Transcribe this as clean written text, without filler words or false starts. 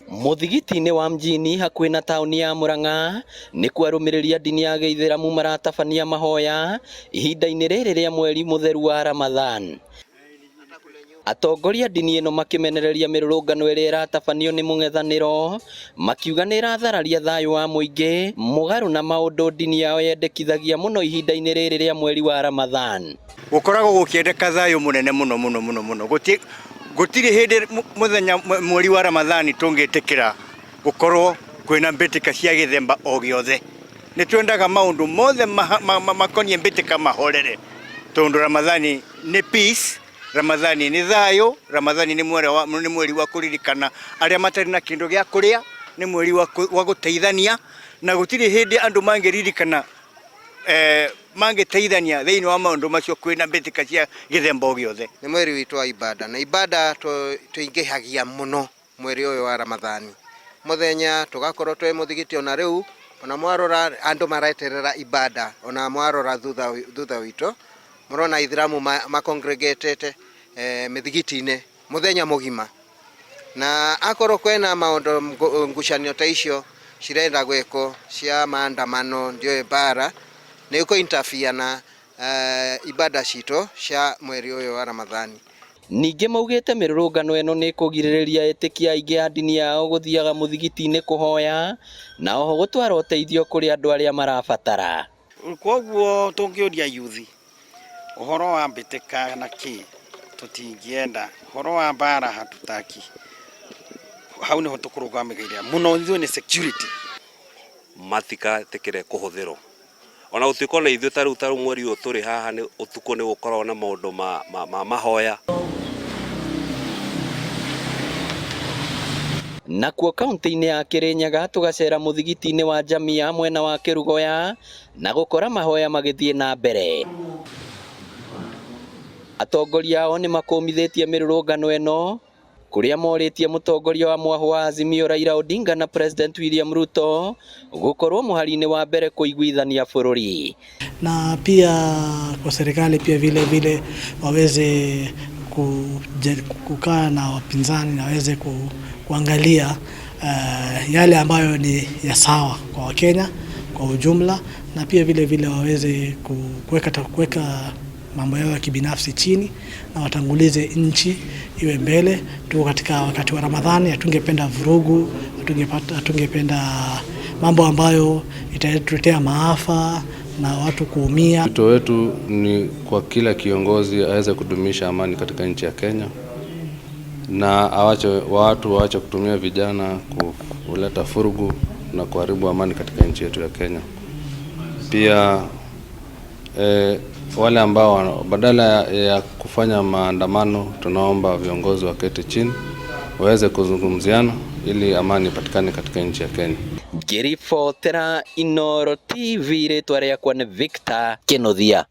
Muthigiti-inĩ wa mjini hakuhĩ na taũni ya Murang'a nĩkuo arũmĩrĩri a ndini ya Gĩithĩramu maratabania mahoya ihinda-inĩ rĩrĩ rĩa mweri mũtheru wa Ramadhan. Atongoria ndini ĩno makĩmenereria mĩrũrũngano ĩrĩa ĩratabanio nĩ mũng'ethanĩro, makiuga nĩ ĩrathararia thayũ wa mũingĩ mũgarũ na maũndũ ndini yao yendekithagia mũno ihinda-inĩ rĩrĩ rĩa mweri wa Ramadhan. Gũkoragwo gũkĩendeka thayũ mũnene mũno. Gũtirĩ hĩndĩ mũthenya mweri wa Ramadhani tũngĩtĩkĩra gũkorwo kwĩna mbĩtĩka cia gĩthemba o gĩothe. Nĩ twendaga maũndũ mothe makoniĩ mbĩtĩka mahorere, tondũ Ramadhani nĩ peace, Ramadhani nĩ thayũ, Ramadhani nĩ mweri wa kũririkana arĩa matarĩ na kĩndũ gĩa kũrĩa, nĩ mweri wa gũteithania, na gũtirĩ hĩndĩ andũ mangĩririkana mangĩteithania thĩinĩ wa maũndũ macio kwĩna mbĩtĩka cia gĩthemba o gĩothe. Nĩ mweri witũ wa ibada, na ibada tũingĩhagia mũno mweri ũyũ wa Ramadhani. Mũthenya tũgakorwo twĩ mũthigiti ona rĩu, ona mwarora andũ mareterera ibada, ona mwarora thutha witũ mũrona Aithĩramu makongregatete mĩthigiti-inĩ mũthenya mũgima. Na akorwo kwĩna maũndũ ngucanio ta icio cirenda gwĩkwo cia maandamano ndio bara nĩ kũ-interfere na ibada citũ cia mweri ũyũ wa Ramadhani. Ningĩ maugĩte mĩrũrũngano ĩno nĩ kũgirĩrĩria etĩkia aingĩ a ndini yao gũthiaga mũthigiti-inĩ kũhoya na oho gũtwara ũteithio kũrĩ andũ arĩa marabatara. Koguo tũngĩũria yuthi ũhoro wa mbĩtĩka na kĩ tũtingĩenda, ũhoro wa bara hatutaki. Hau nĩho tũkũrũgamĩrĩra mũno ithuĩ nĩ security. Matikaĩtĩkĩre kũhũthĩrwo. Ona gũtuĩka na ithuĩ tarĩu mweri ũyũ tũrĩ haha nĩ ũtukũ nĩ gũkoragwo na maũndũ ma mahoya. Nakuo kaunti-inĩ ya Kĩrĩnyaga tũgacera mũthigiti-inĩ wa Jamia mwena wa Kĩrugoya na gũkora mahoya magĩthiĩ na mbere. Atongoria ao nĩ makũmithĩtie mĩrũrũngano ĩno kũrĩa morĩtie mũtongoria wa mwahũ wa Azimio Raila Odinga na President William Ruto gũkorwo mũhari-inĩ wa mbere kũiguithania bũrũri. Na pia kwa serikali pia vile waweze kukaa na wapinzani na waweze kuangalia yale ambayo ni ya sawa kwa Wakenya kwa ujumla, na pia vile waweze kuweka mambo yao ya kibinafsi chini na watangulize nchi iwe mbele. Tuko katika wakati wa Ramadhani, hatungependa vurugu, hatungependa mambo ambayo itatuletea maafa na watu kuumia. Wito wetu ni kwa kila kiongozi aweze kudumisha amani katika nchi ya Kenya, na watu waache kutumia vijana kuleta furugu na kuharibu amani katika nchi yetu ya Kenya. Pia wale ambao badala ya kufanya maandamano, tunaomba viongozi waketi chini waweze kuzungumziana ili amani ipatikane katika nchi ya Kenya. Ngĩribotera Inooro TV, rĩtwa rĩakwa nĩ Victor Kĩnuthia.